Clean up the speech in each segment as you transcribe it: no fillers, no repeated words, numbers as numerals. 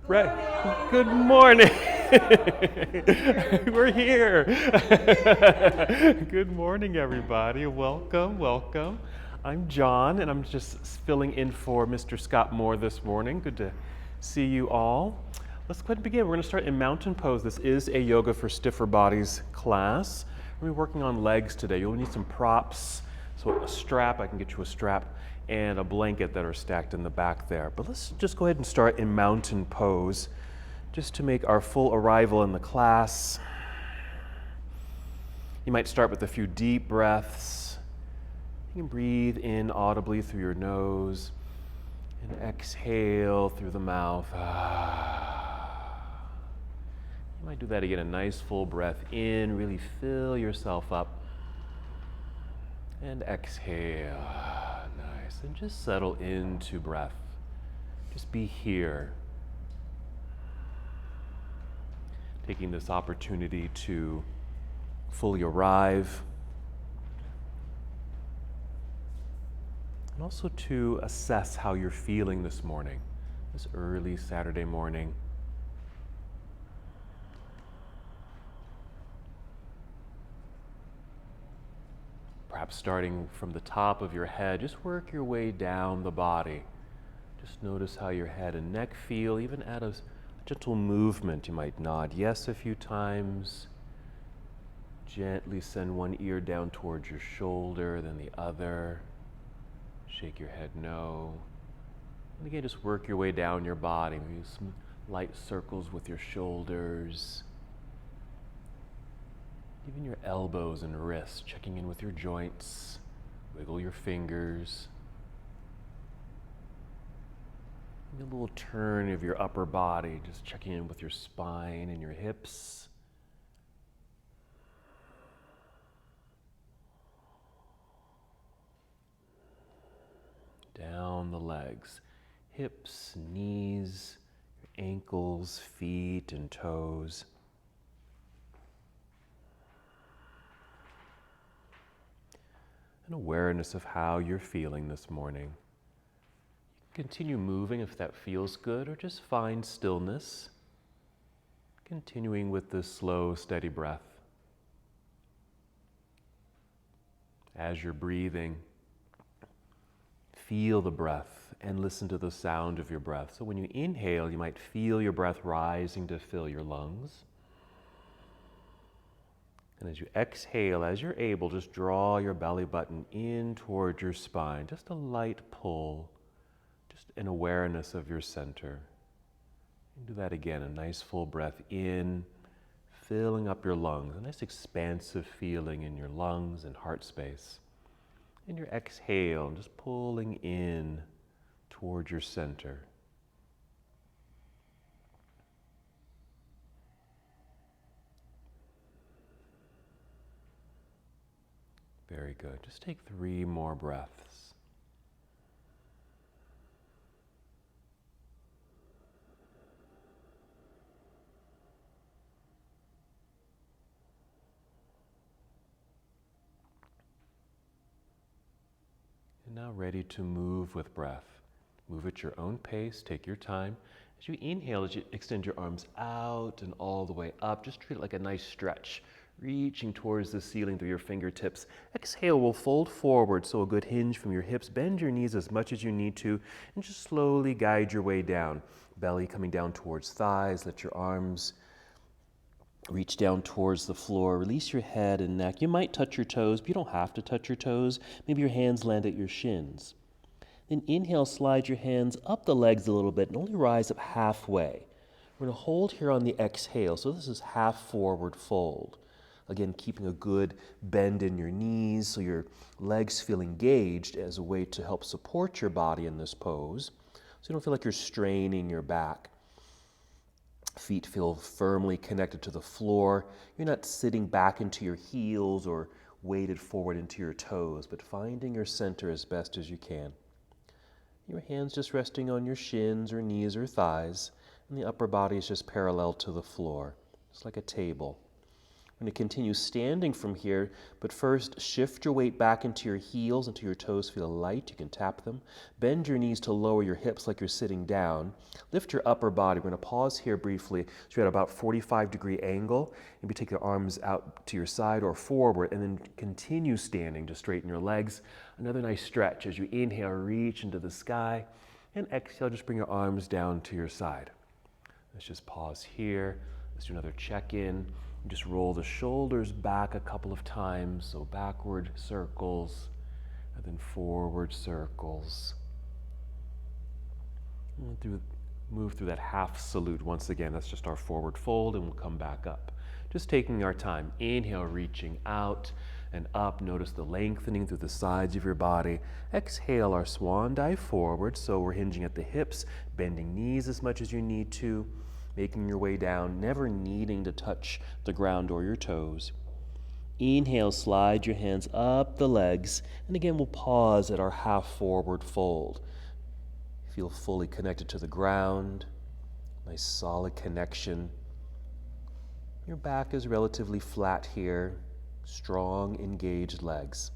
Right. Good morning. We're here. Good morning, everybody. Welcome, welcome. I'm John, and I'm just filling in for Mr. Scott Moore this morning. Good to see you all. Let's go ahead and begin. We're going to start in mountain pose. This is a yoga for stiffer bodies class. We're working on legs today. You'll need some props. So a strap, I can get you a strap, and a blanket that are stacked in the back there. But let's just go ahead and start in mountain pose, just to make our full arrival in the class. You might start with a few deep breaths. You can breathe in audibly through your nose and exhale through the mouth. You might do that again, a nice full breath in, really fill yourself up. And exhale, nice, and just settle into breath. Just be here. Taking this opportunity to fully arrive. And also to assess how you're feeling this morning, this early Saturday morning. Perhaps starting from the top of your head, just work your way down the body. Just notice how your head and neck feel. Even add a gentle movement. You might nod yes a few times. Gently send one ear down towards your shoulder, then the other. Shake your head no. And again, just work your way down your body. Maybe some light circles with your shoulders. Even your elbows and wrists, checking in with your joints. Wiggle your fingers. Maybe a little turn of your upper body, just checking in with your spine and your hips. Down the legs, hips, knees, your ankles, feet, and toes. An awareness of how you're feeling this morning. You can continue moving if that feels good, or just find stillness, continuing with this slow, steady breath. As you're breathing, feel the breath and listen to the sound of your breath. So when you inhale, you might feel your breath rising to fill your lungs. And as you exhale, as you're able, just draw your belly button in towards your spine. Just a light pull, just an awareness of your center. And do that again, a nice full breath in, filling up your lungs, a nice expansive feeling in your lungs and heart space. And your exhale, just pulling in towards your center. Very good. Just take 3 more breaths. And now ready to move with breath. Move at your own pace, take your time. As you inhale, as you extend your arms out and all the way up, just treat it like a nice stretch, reaching towards the ceiling through your fingertips. Exhale, we'll fold forward, so a good hinge from your hips. Bend your knees as much as you need to, and just slowly guide your way down. Belly coming down towards thighs. Let your arms reach down towards the floor. Release your head and neck. You might touch your toes, but you don't have to touch your toes. Maybe your hands land at your shins. Then inhale, slide your hands up the legs a little bit and only rise up halfway. We're going to hold here on the exhale. So this is half forward fold. Again, keeping a good bend in your knees so your legs feel engaged as a way to help support your body in this pose. So you don't feel like you're straining your back. Feet feel firmly connected to the floor. You're not sitting back into your heels or weighted forward into your toes, but finding your center as best as you can. Your hands just resting on your shins or knees or thighs, and the upper body is just parallel to the floor, just like a table. I'm going to continue standing from here, but first shift your weight back into your heels until your toes feel light. You can tap them. Bend your knees to lower your hips like you're sitting down. Lift your upper body. We're going to pause here briefly. So you're at about 45-degree angle. Maybe take your arms out to your side or forward, and then continue standing to straighten your legs. Another nice stretch as you inhale, reach into the sky, and exhale, just bring your arms down to your side. Let's just pause here. Let's do another check-in. Just roll the shoulders back a couple of times, so backward circles, and then forward circles. Move through that half salute once again. That's just our forward fold, and we'll come back up. Just taking our time. Inhale, reaching out and up. Notice the lengthening through the sides of your body. Exhale, our swan dive forward, so we're hinging at the hips, bending knees as much as you need to. Making your way down, never needing to touch the ground or your toes. Inhale, slide your hands up the legs, and again we'll pause at our half forward fold. Feel fully connected to the ground, nice solid connection. Your back is relatively flat here, strong engaged legs.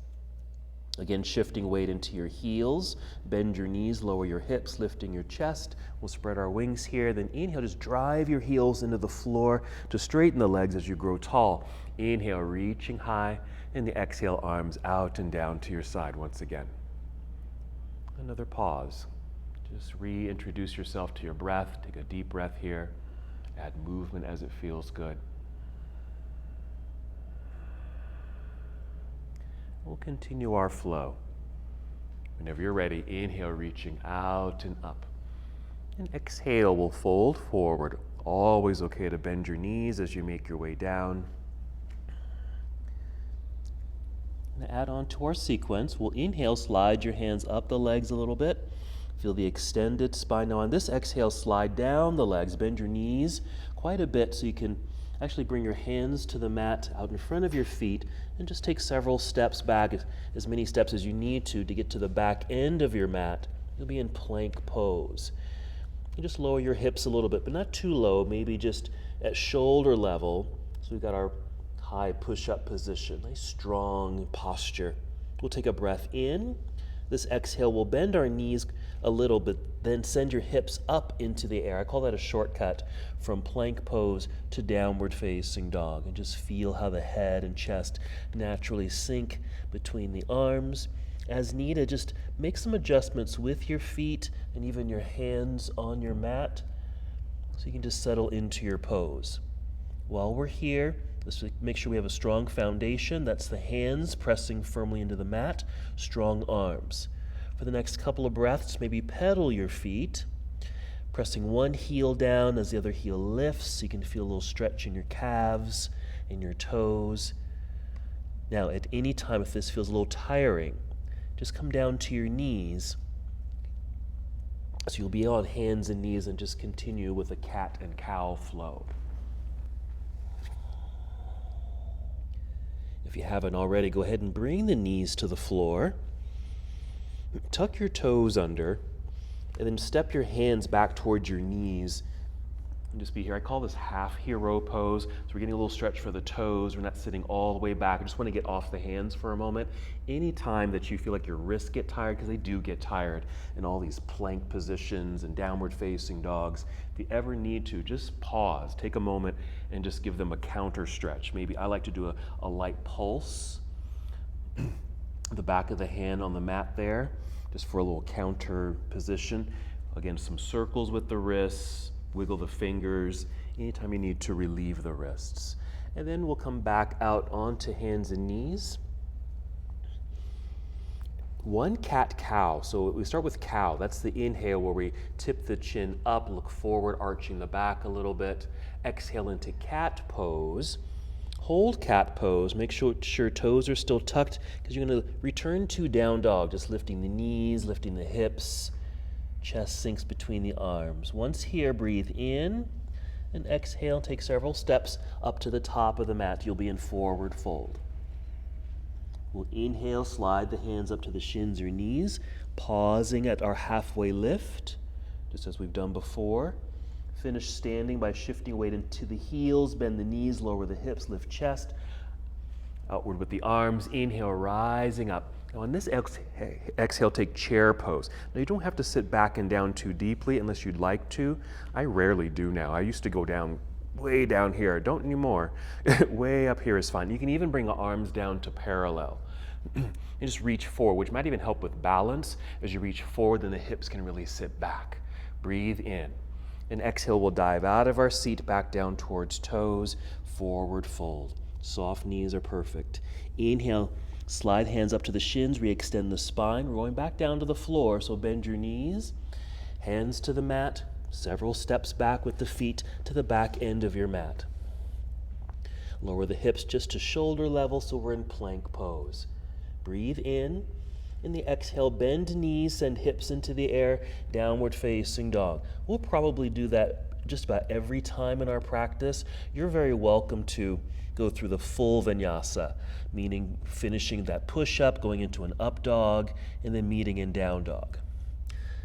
Again, shifting weight into your heels, bend your knees, lower your hips, lifting your chest. We'll spread our wings here. Then inhale, just drive your heels into the floor to straighten the legs as you grow tall. Inhale, reaching high, and the exhale, arms out and down to your side once again. Another pause. Just reintroduce yourself to your breath. Take a deep breath here. Add movement as it feels good. We'll continue our flow. Whenever you're ready, inhale, reaching out and up. And exhale, we'll fold forward. Always okay to bend your knees as you make your way down. And add on to our sequence, we'll inhale, slide your hands up the legs a little bit. Feel the extended spine. Now on this exhale, slide down the legs, bend your knees quite a bit so you can actually bring your hands to the mat out in front of your feet and just take several steps back, as many steps as you need to get to the back end of your mat. You'll be in plank pose. You just lower your hips a little bit, but not too low, maybe just at shoulder level. So we've got our high push-up position, nice strong posture. We'll take a breath in. This exhale will bend our knees a little bit, then send your hips up into the air. I call that a shortcut from plank pose to downward facing dog. And just feel how the head and chest naturally sink between the arms. As needed, just make some adjustments with your feet and even your hands on your mat so you can just settle into your pose. While we're here, let's make sure we have a strong foundation. That's the hands pressing firmly into the mat, strong arms. For the next couple of breaths, maybe pedal your feet, pressing one heel down as the other heel lifts, so you can feel a little stretch in your calves and your toes. Now, at any time, if this feels a little tiring, just come down to your knees. So you'll be on hands and knees and just continue with a cat and cow flow. If you haven't already, go ahead and bring the knees to the floor. Tuck your toes under, and then step your hands back towards your knees. And just be here. I call this half hero pose. So we're getting a little stretch for the toes. We're not sitting all the way back. I just want to get off the hands for a moment. Anytime that you feel like your wrists get tired, because they do get tired in all these plank positions and downward facing dogs, if you ever need to, just pause, take a moment, and just give them a counter stretch. Maybe I like to do a light pulse, the back of the hand on the mat there, just for a little counter position. Again, some circles with the wrists, wiggle the fingers, anytime you need to relieve the wrists. And then we'll come back out onto hands and knees. One cat-cow. So we start with cow. That's the inhale where we tip the chin up, look forward, arching the back a little bit. Exhale into cat pose. Hold cat pose. Make sure toes are still tucked, because you're going to return to down dog, just lifting the knees, lifting the hips. Chest sinks between the arms. Once here, breathe in and exhale. Take several steps up to the top of the mat. You'll be in forward fold. We'll inhale, slide the hands up to the shins or knees, pausing at our halfway lift, just as we've done before. Finish standing by shifting weight into the heels, bend the knees, lower the hips, lift chest. Outward with the arms, inhale, rising up. Now on this exhale, take chair pose. Now you don't have to sit back and down too deeply unless you'd like to. I rarely do now. I used to go down, way down here. Don't anymore. Way up here is fine. You can even bring the arms down to parallel. And just reach forward, which might even help with balance. As you reach forward, then the hips can really sit back. Breathe in. And exhale, we'll dive out of our seat, back down towards toes, forward fold. Soft knees are perfect. Inhale, slide hands up to the shins, re-extend the spine. We're going back down to the floor, so bend your knees, hands to the mat, several steps back with the feet to the back end of your mat. Lower the hips just to shoulder level, so we're in plank pose. Breathe in. In the exhale, bend knees, send hips into the air, downward facing dog. We'll probably do that just about every time in our practice. You're very welcome to go through the full vinyasa, meaning finishing that push-up, going into an up dog, and then meeting in down dog.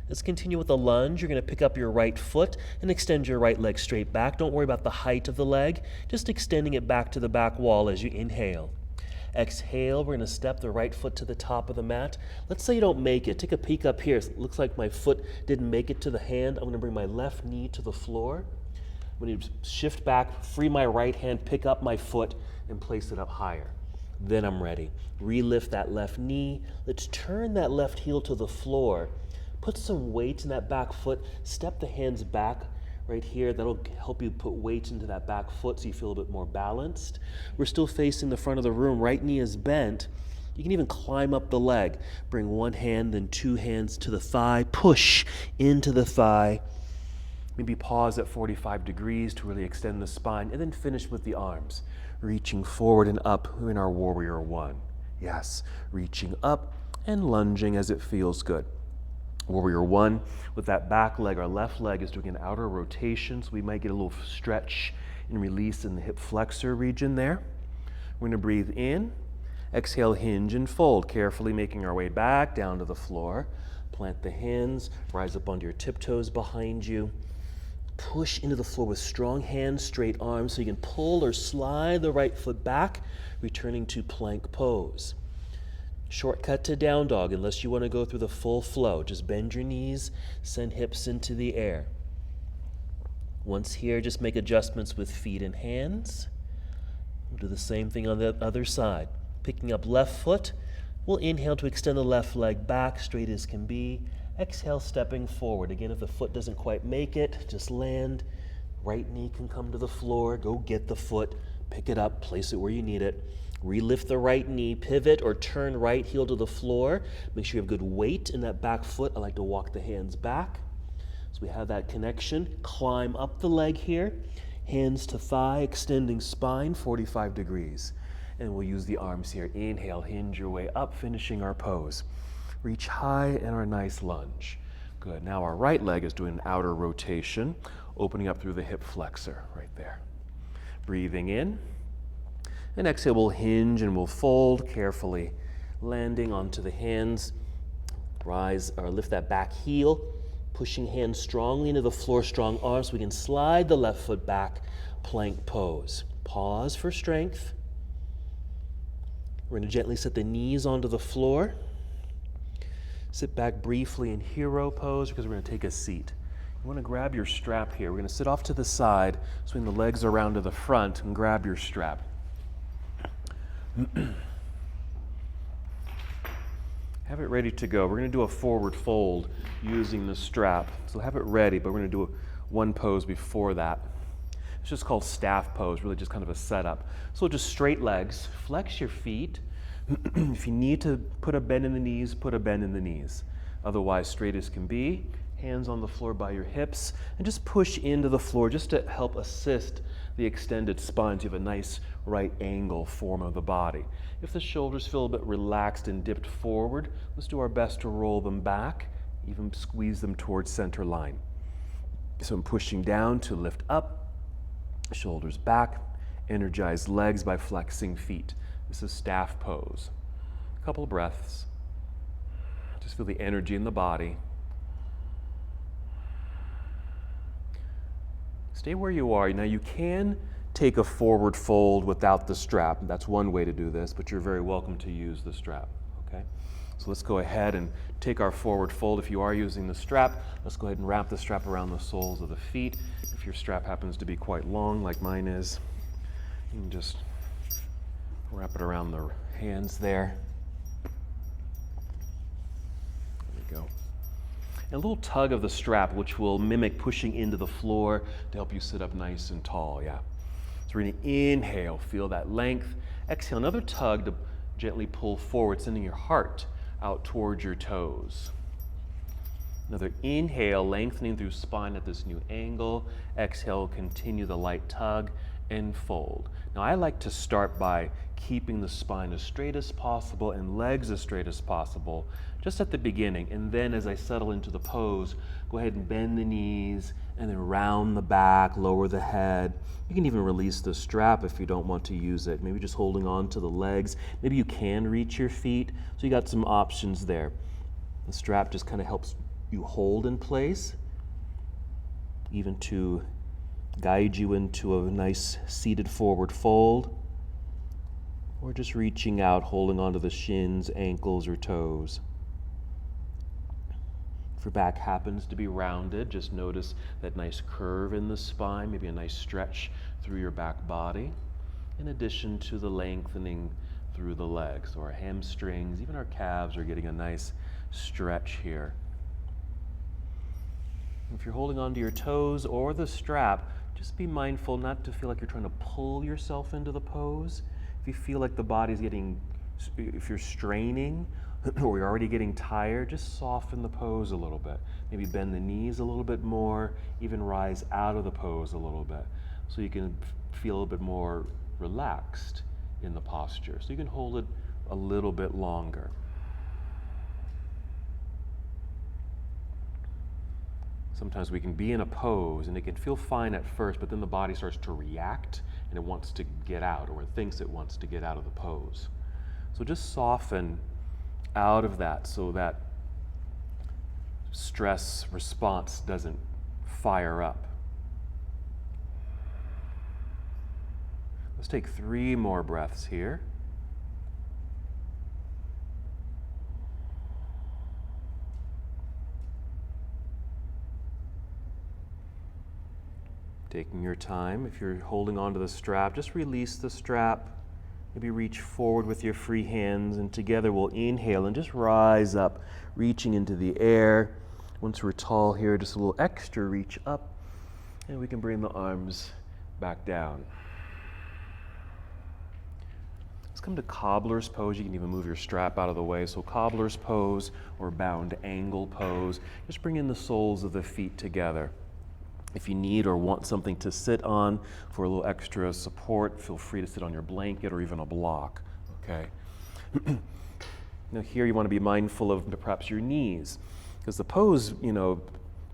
Let's continue with a lunge. You're going to pick up your right foot and extend your right leg straight back. Don't worry about the height of the leg, just extending it back to the back wall as you inhale. Exhale, we're going to step the right foot to the top of the mat. Let's say you don't make it. Take a peek up here. It looks like my foot didn't make it to the hand. I'm going to bring my left knee to the floor. I'm going to shift back, free my right hand, pick up my foot, and place it up higher. Then I'm ready. Relift that left knee. Let's turn that left heel to the floor. Put some weight in that back foot. Step the hands back right here. That'll help you put weight into that back foot so you feel a bit more balanced. We're still facing the front of the room. Right knee is bent. You can even climb up the leg. Bring one hand, then two hands to the thigh. Push into the thigh. Maybe pause at 45 degrees to really extend the spine, and then finish with the arms. Reaching forward and up in our warrior one. Yes, reaching up and lunging as it feels good. Warrior one, with that back leg, our left leg is doing an outer rotation, so we might get a little stretch and release in the hip flexor region there. We're going to breathe in, exhale, hinge and fold, carefully making our way back down to the floor. Plant the hands, rise up onto your tiptoes behind you. Push into the floor with strong hands, straight arms, so you can pull or slide the right foot back, returning to plank pose. Shortcut to down dog unless you want to go through the full flow. Just bend your knees, send hips into the air. Once here, just make adjustments with feet and hands. We'll do the same thing on the other side. Picking up left foot, we'll inhale to extend the left leg back, straight as can be. Exhale, stepping forward. Again, if the foot doesn't quite make it, just land. Right knee can come to the floor. Go get the foot, pick it up, place it where you need it. Relift the right knee, pivot or turn right heel to the floor. Make sure you have good weight in that back foot. I like to walk the hands back. So we have that connection. Climb up the leg here. Hands to thigh, extending spine, 45 degrees. And we'll use the arms here. Inhale, hinge your way up, finishing our pose. Reach high in our nice lunge. Good. Now our right leg is doing an outer rotation, opening up through the hip flexor right there. Breathing in. And exhale, we'll hinge and we'll fold carefully, landing onto the hands. Rise or lift that back heel, pushing hands strongly into the floor, strong arms, so we can slide the left foot back, plank pose. Pause for strength. We're going to gently set the knees onto the floor. Sit back briefly in hero pose because we're going to take a seat. You want to grab your strap here. We're going to sit off to the side, swing the legs around to the front, and grab your strap. Have it ready to go. We're going to do a forward fold using the strap. So have it ready, but we're going to do one pose before that. It's just called staff pose, really just kind of a setup. So just straight legs, flex your feet. If you need to put a bend in the knees, put a bend in the knees. Otherwise, straight as can be. Hands on the floor by your hips, and just push into the floor just to help assist the extended spine. So you have a nice right angle form of the body. If the shoulders feel a bit relaxed and dipped forward, let's do our best to roll them back, even squeeze them towards center line. So I'm pushing down to lift up, shoulders back, energize legs by flexing feet. This is staff pose. A couple of breaths. Just feel the energy in the body. Stay where you are. Now you can take a forward fold without the strap. That's one way to do this, but you're very welcome to use the strap, okay? So let's go ahead and take our forward fold. If you are using the strap, let's go ahead and wrap the strap around the soles of the feet. If your strap happens to be quite long, like mine is, you can just wrap it around the hands there. There we go. And a little tug of the strap, which will mimic pushing into the floor to help you sit up nice and tall, yeah. So we're gonna inhale, feel that length. Exhale, another tug to gently pull forward, sending your heart out towards your toes. Another inhale, lengthening through spine at this new angle. Exhale, continue the light tug and fold. Now I like to start by keeping the spine as straight as possible and legs as straight as possible, just at the beginning. And then as I settle into the pose, go ahead and bend the knees and then round the back, lower the head. You can even release the strap if you don't want to use it. Maybe just holding on to the legs. Maybe you can reach your feet. So you got some options there. The strap just kind of helps you hold in place, even to guide you into a nice seated forward fold, or just reaching out, holding onto the shins, ankles, or toes. If your back happens to be rounded, just notice that nice curve in the spine, maybe a nice stretch through your back body, in addition to the lengthening through the legs. So our hamstrings, even our calves are getting a nice stretch here. If you're holding onto your toes or the strap, just be mindful not to feel like you're trying to pull yourself into the pose. If you feel like the body's getting, if you're straining or you're already getting tired, just soften the pose a little bit. Maybe bend the knees a little bit more, even rise out of the pose a little bit, so you can feel a little bit more relaxed in the posture. So you can hold it a little bit longer. Sometimes we can be in a pose and it can feel fine at first, but then the body starts to react and it wants to get out, or it thinks it wants to get out of the pose. So just soften out of that so that stress response doesn't fire up. Let's take 3 more breaths here. Taking your time. If you're holding onto the strap, just release the strap. Maybe reach forward with your free hands, and together we'll inhale and just rise up, reaching into the air. Once we're tall here, just a little extra reach up, and we can bring the arms back down. Let's come to cobbler's pose. You can even move your strap out of the way. So cobbler's pose or bound angle pose. Just bring in the soles of the feet together. If you need or want something to sit on for a little extra support, feel free to sit on your blanket or even a block, okay? Now here you want to be mindful of perhaps your knees, because the pose,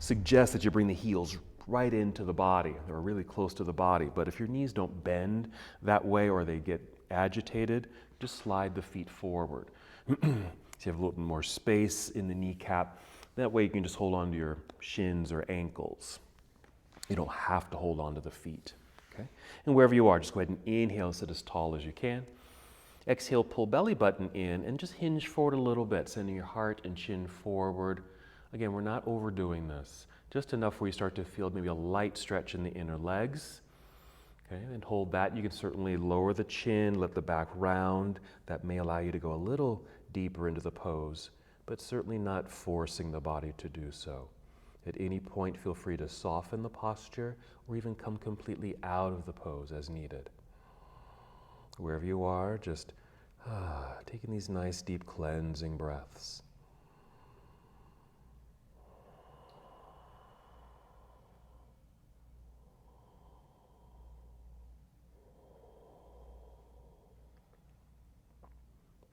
suggests that you bring the heels right into the body. They're really close to the body, but if your knees don't bend that way or they get agitated, just slide the feet forward. So you have a little bit more space in the kneecap. That way you can just hold on to your shins or ankles. You don't have to hold on to the feet, okay? And wherever you are, just go ahead and inhale and sit as tall as you can. Exhale, pull belly button in and just hinge forward a little bit, sending your heart and chin forward. Again, we're not overdoing this. Just enough where you start to feel maybe a light stretch in the inner legs. Okay, and hold that. You can certainly lower the chin, let the back round. That may allow you to go a little deeper into the pose, but certainly not forcing the body to do so. At any point, feel free to soften the posture or even come completely out of the pose as needed. Wherever you are, just taking these nice, deep cleansing breaths.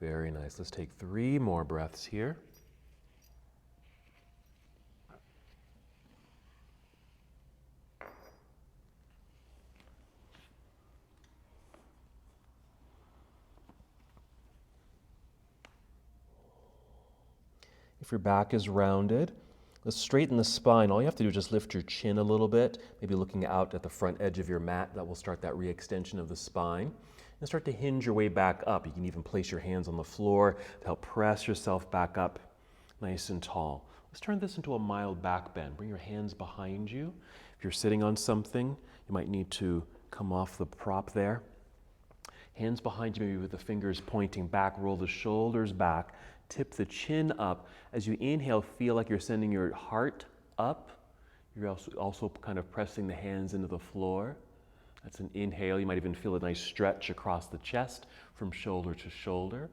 Very nice. Let's take 3 more breaths here. If your back is rounded, Let's straighten the spine. All you have to do is just lift your chin a little bit, maybe looking out at the front edge of your mat. That will start that re-extension of the spine. And start to hinge your way back up. You can even place your hands on the floor to help press yourself back up nice and tall. Let's turn this into a mild back bend. Bring your hands behind you. If you're sitting on something, you might need to come off the prop there. Hands behind you, maybe with the fingers pointing back. Roll the shoulders back. Tip the chin up. As you inhale, feel like you're sending your heart up. You're also kind of pressing the hands into the floor. That's an inhale. You might even feel a nice stretch across the chest from shoulder to shoulder.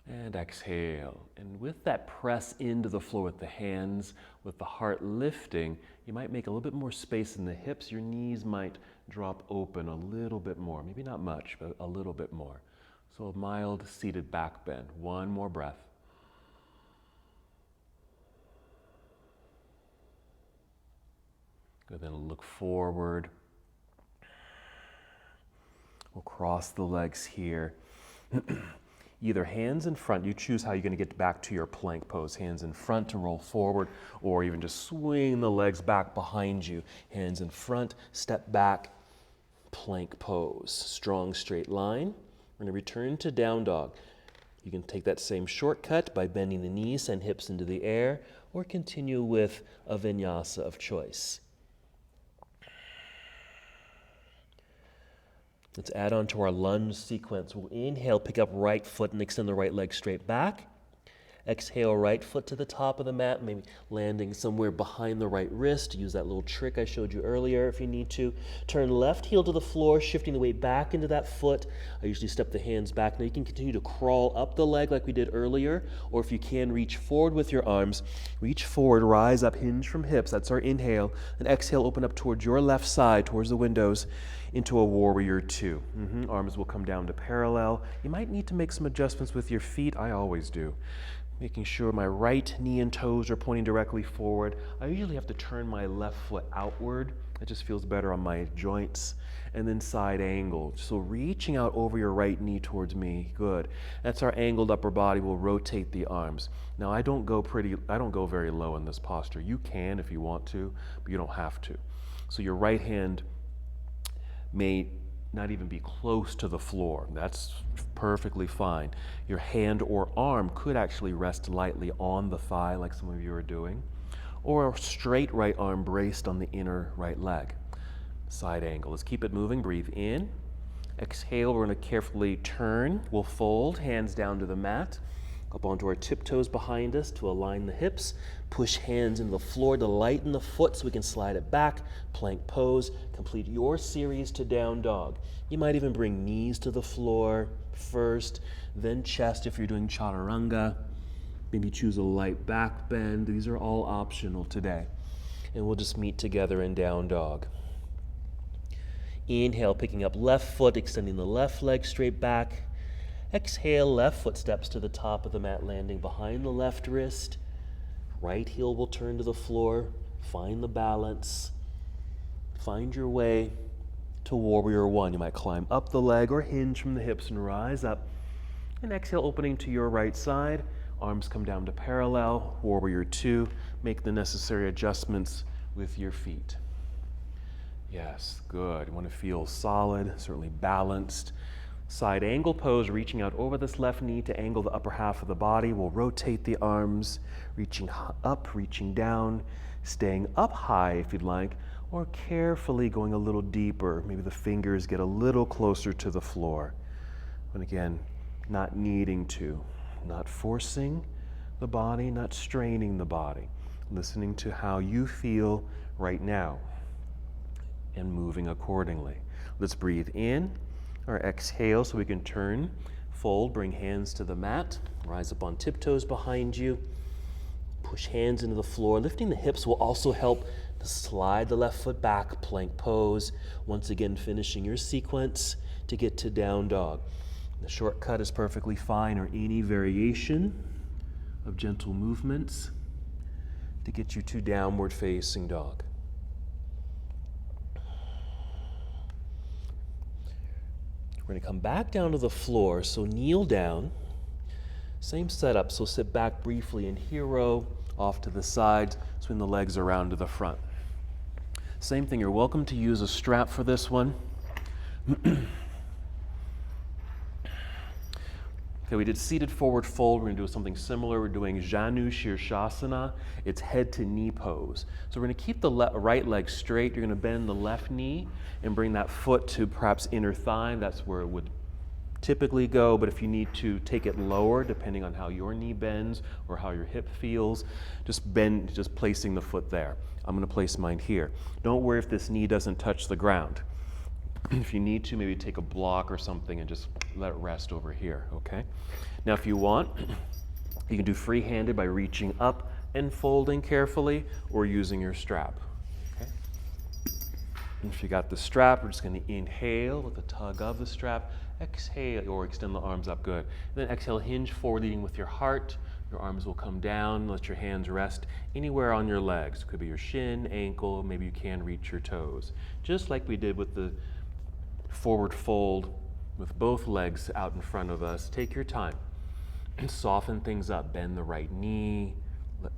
And exhale. And with that press into the floor with the hands, with the heart lifting, you might make a little bit more space in the hips. Your knees might drop open a little bit more. Maybe not much, but a little bit more. So a mild seated back bend. One more breath. Good, then look forward. We'll cross the legs here. Either hands in front, you choose how you're going to get back to your plank pose. Hands in front to roll forward, or even just swing the legs back behind you. Hands in front, step back, plank pose. Strong straight line. We're going to return to down dog. You can take that same shortcut by bending the knees and hips into the air, or continue with a vinyasa of choice. Let's add on to our lunge sequence. We'll inhale, pick up right foot and extend the right leg straight back. Exhale, right foot to the top of the mat, maybe landing somewhere behind the right wrist. Use that little trick I showed you earlier if you need to. Turn left heel to the floor, shifting the weight back into that foot. I usually step the hands back. Now you can continue to crawl up the leg like we did earlier, or if you can, reach forward with your arms. Reach forward, rise up, hinge from hips. That's our inhale. And exhale, open up towards your left side, towards the windows, into a warrior two. Arms will come down to parallel. You might need to make some adjustments with your feet. I always do. Making sure my right knee and toes are pointing directly forward. I usually have to turn my left foot outward. It just feels better on my joints. And then side angle. So reaching out over your right knee towards me. Good. That's our angled upper body. We'll rotate the arms. Now I don't go very low in this posture. You can if you want to, but you don't have to. So your right hand may not even be close to the floor. That's perfectly fine. Your hand or arm could actually rest lightly on the thigh like some of you are doing, or a straight right arm braced on the inner right leg. Side angle. Let's keep it moving. Breathe in. Exhale, we're going to carefully turn. We'll fold, hands down to the mat, up onto our tiptoes behind us to align the hips. Push hands into the floor to lighten the foot so we can slide it back. Plank pose. Complete your series to down dog. You might even bring knees to the floor first, then chest if you're doing chaturanga. Maybe choose a light back bend. These are all optional today. And we'll just meet together in down dog. Inhale, picking up left foot, extending the left leg straight back. Exhale, left foot steps to the top of the mat, landing behind the left wrist. Right heel will turn to the floor. Find the balance. Find your way to warrior one. You might climb up the leg or hinge from the hips and rise up. And exhale, opening to your right side. Arms come down to parallel. Warrior two. Make the necessary adjustments with your feet. Yes, good. You want to feel solid, certainly balanced. Side angle pose, reaching out over this left knee to angle the upper half of the body. We'll rotate the arms, reaching up, reaching down, staying up high if you'd like, or carefully going a little deeper. Maybe the fingers get a little closer to the floor. And again, not needing to, not forcing the body, not straining the body. Listening to how you feel right now and moving accordingly. Let's breathe in. Or exhale so we can turn, fold, bring hands to the mat, rise up on tiptoes behind you, push hands into the floor. Lifting the hips will also help to slide the left foot back, plank pose. Once again, finishing your sequence to get to down dog. The shortcut is perfectly fine, or any variation of gentle movements to get you to downward facing dog. We're going to come back down to the floor, so kneel down. Same setup, so sit back briefly in hero off to the sides, swing the legs around to the front. Same thing, you're welcome to use a strap for this one. Okay, we did seated forward fold. We're going to do something similar. We're doing Janu Shirshasana. It's head to knee pose. So we're going to keep the right leg straight. You're going to bend the left knee and bring that foot to perhaps inner thigh. That's where it would typically go, but if you need to take it lower, depending on how your knee bends or how your hip feels, just placing the foot there. I'm going to place mine here. Don't worry if this knee doesn't touch the ground. If you need to, maybe take a block or something and just let it rest over here, okay? Now, if you want, you can do free-handed by reaching up and folding carefully or using your strap, okay? And if you got the strap, we're just going to inhale with a tug of the strap, exhale, or extend the arms up, good. And then exhale, hinge forward, leading with your heart. Your arms will come down, let your hands rest anywhere on your legs. Could be your shin, ankle, maybe you can reach your toes. Just like we did with the forward fold with both legs out in front of us. Take your time and soften things up. Bend the right knee,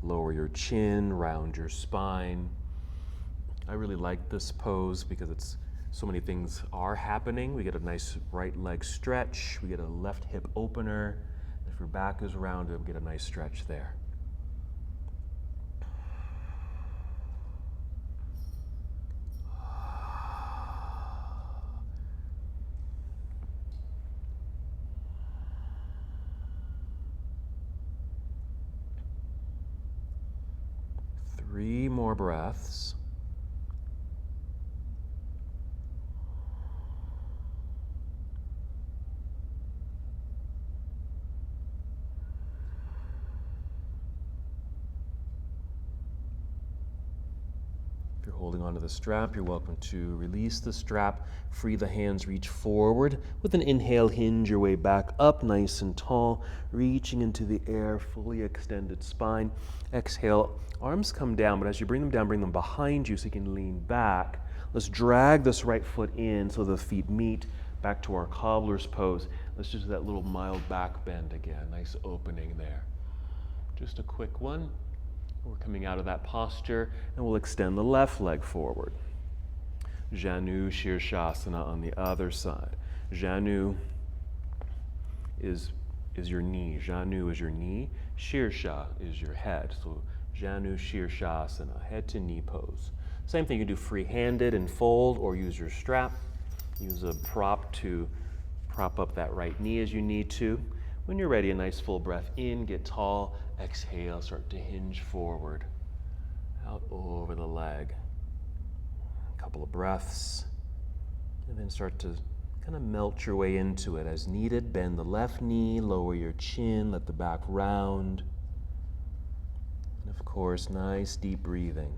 lower your chin, round your spine. I really like this pose because it's so many things are happening. We get a nice right leg stretch. We get a left hip opener. If your back is rounded, we get a nice stretch there. Three more breaths. If you're holding onto the strap, you're welcome to release the strap, free the hands, reach forward. With an inhale, hinge your way back up nice and tall, reaching into the air, fully extended spine. Exhale, arms come down, but as you bring them behind you so you can lean back. Let's drag this right foot in so the feet meet, back to our cobbler's pose. Let's just do that little mild back bend again, nice opening there. Just a quick one. We're coming out of that posture, and we'll extend the left leg forward. Janu Shirshasana on the other side. Janu is your knee. Janu is your knee. Shirsha is your head. So Janu Shirshasana, head to knee pose. Same thing, you can do free-handed and fold or use your strap. Use a prop to prop up that right knee as you need to. When you're ready, a nice full breath in, get tall, exhale, start to hinge forward, out over the leg. A couple of breaths, and then start to kind of melt your way into it as needed. Bend the left knee, lower your chin, let the back round. And of course, nice deep breathing.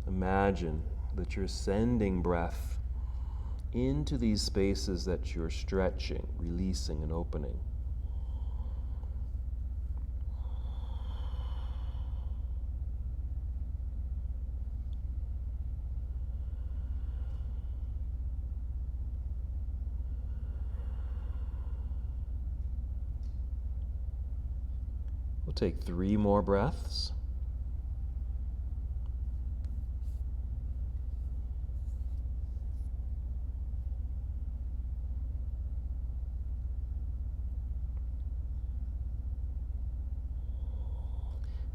Imagine that you're sending breath into these spaces that you're stretching, releasing, and opening. We'll take 3 more breaths.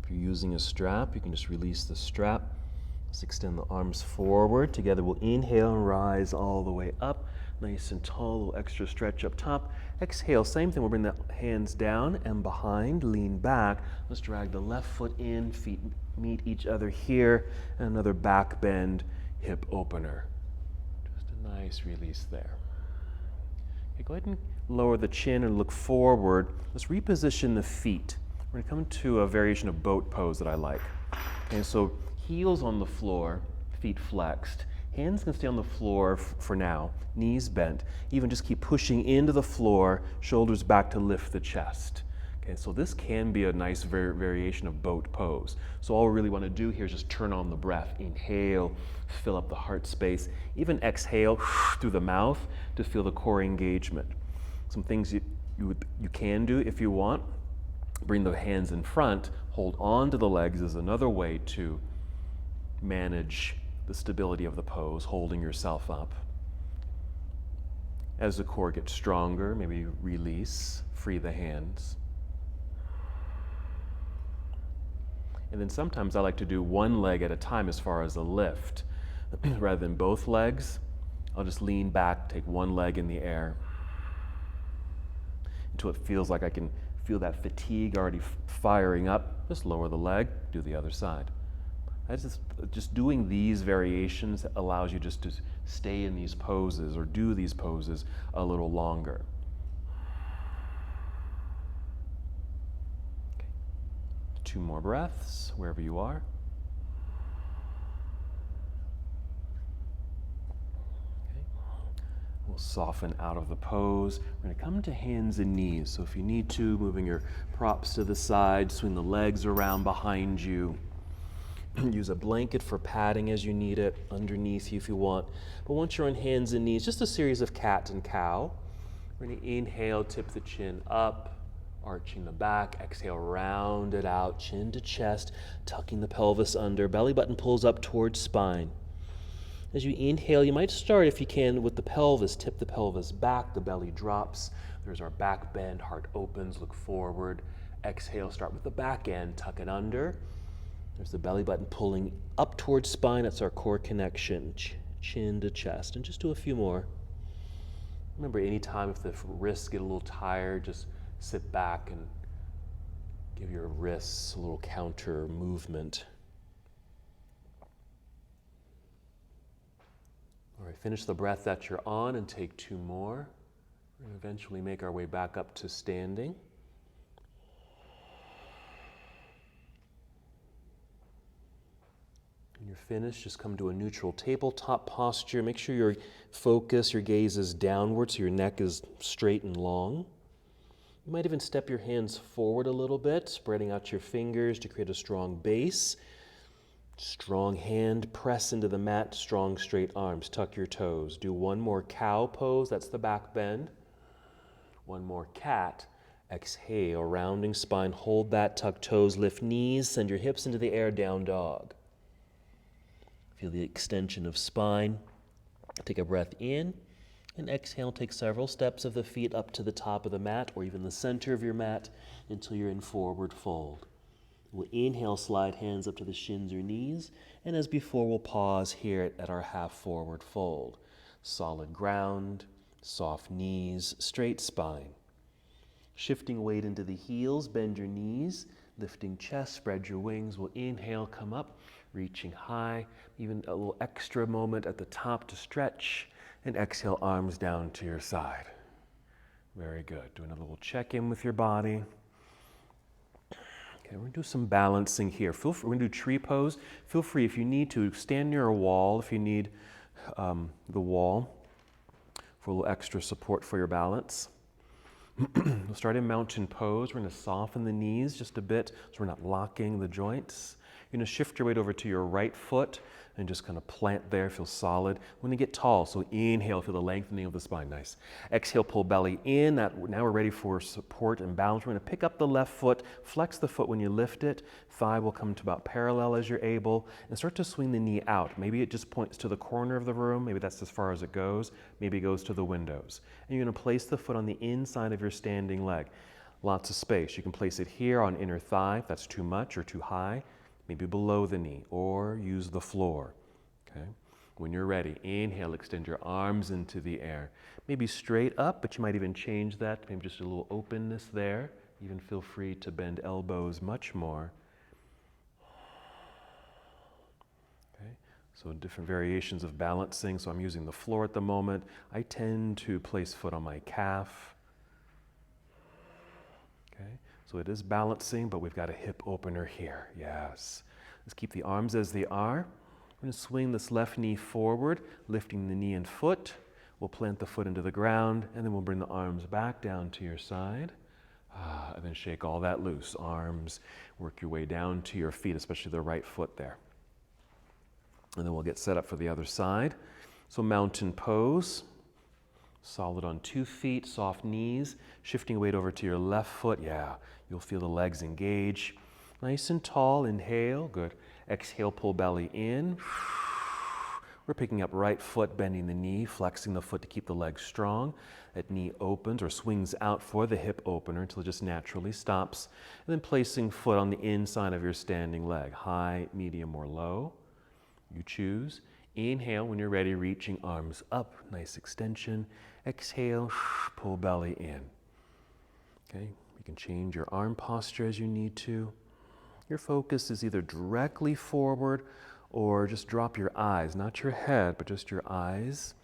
If you're using a strap, you can just release the strap. Let's extend the arms forward. Together we'll inhale and rise all the way up. Nice and tall, a little extra stretch up top. Exhale, same thing, we'll bring the hands down and behind, lean back. Let's drag the left foot in, feet meet each other here, and another back bend, hip opener. Just a nice release there. Okay, go ahead and lower the chin and look forward. Let's reposition the feet. We're gonna come to a variation of boat pose that I like. Okay, so heels on the floor, feet flexed. Hands can stay on the floor for now, knees bent. Even just keep pushing into the floor, shoulders back to lift the chest. Okay, so this can be a nice variation of boat pose. So all we really want to do here is just turn on the breath. Inhale, fill up the heart space. Even exhale through the mouth to feel the core engagement. Some things you can do if you want. Bring the hands in front, hold on to the legs is another way to manage the stability of the pose, holding yourself up. As the core gets stronger, maybe release, free the hands. And then sometimes I like to do one leg at a time as far as a lift. Rather than both legs, I'll just lean back, take one leg in the air until it feels like I can feel that fatigue already firing up. Just lower the leg, do the other side. Just doing these variations allows you just to stay in these poses or do these poses a little longer. Okay. 2 more breaths, wherever you are. Okay. We'll soften out of the pose. We're going to come to hands and knees. So if you need to, moving your props to the side, swing the legs around behind you. Use a blanket for padding as you need it, underneath you if you want. But once you're on hands and knees, just a series of cat and cow. We're going to inhale, tip the chin up, arching the back. Exhale, round it out, chin to chest, tucking the pelvis under. Belly button pulls up towards spine. As you inhale, you might start, if you can, with the pelvis. Tip the pelvis back, the belly drops. There's our back bend, heart opens, look forward. Exhale, start with the back end, tuck it under. There's the belly button pulling up towards spine. That's our core connection, chin to chest. And just do a few more. Remember, anytime if the wrists get a little tired, just sit back and give your wrists a little counter movement. All right, finish the breath that you're on and take 2 more. We're going to eventually make our way back up to standing. When you're finished, just come to a neutral tabletop posture. Make sure your focus, your gaze is downward so your neck is straight and long. You might even step your hands forward a little bit, spreading out your fingers to create a strong base. Strong hand, press into the mat, strong straight arms, tuck your toes. Do 1 more cow pose, that's the back bend. 1 more cat. Exhale, rounding spine, hold that, tuck toes, lift knees, send your hips into the air, down dog. Feel the extension of spine. Take a breath in and exhale. Take several steps of the feet up to the top of the mat or even the center of your mat until you're in forward fold. We'll inhale, slide hands up to the shins or knees, and as before, we'll pause here at our half forward fold. Solid ground, soft knees, straight spine. Shifting weight into the heels, bend your knees, lifting chest, spread your wings. We'll inhale, come up, reaching high, even a little extra moment at the top to stretch, and exhale, arms down to your side. Very good. Do another little check-in with your body. Okay, we're going to do some balancing here. We're going to do tree pose. Feel free, if you need to, stand near a wall if you need the wall for a little extra support for your balance. We'll start in mountain pose. We're going to soften the knees just a bit so we're not locking the joints. You're going to shift your weight over to your right foot and just kind of plant there, feel solid. We're going to get tall, so inhale, feel the lengthening of the spine, nice. Exhale, pull belly in. Now we're ready for support and balance. We're going to pick up the left foot, flex the foot when you lift it. Thigh will come to about parallel as you're able, and start to swing the knee out. Maybe it just points to the corner of the room. Maybe that's as far as it goes. Maybe it goes to the windows. And you're going to place the foot on the inside of your standing leg. Lots of space. You can place it here on inner thigh if that's too much or too high. Maybe below the knee, or use the floor, okay? When you're ready, inhale, extend your arms into the air. Maybe straight up, but you might even change that, maybe just a little openness there. Even feel free to bend elbows much more. Okay, so different variations of balancing. So I'm using the floor at the moment. I tend to place foot on my calf. Okay. So it is balancing, but we've got a hip opener here. Yes. Let's keep the arms as they are. We're going to swing this left knee forward, lifting the knee and foot. We'll plant the foot into the ground, and then we'll bring the arms back down to your side. And then shake all that loose. Arms, work your way down to your feet, especially the right foot there. And then we'll get set up for the other side. So mountain pose. Solid on 2 feet, soft knees, shifting weight over to your left foot. Yeah, you'll feel the legs engage. Nice and tall, inhale, good. Exhale, pull belly in. We're picking up right foot, bending the knee, flexing the foot to keep the legs strong. That knee opens or swings out for the hip opener until it just naturally stops. And then placing foot on the inside of your standing leg, high, medium, or low. You choose. Inhale, when you're ready, reaching arms up, nice extension. Exhale, pull belly in. Okay, you can change your arm posture as you need to. Your focus is either directly forward or just drop your eyes, not your head, but just your eyes.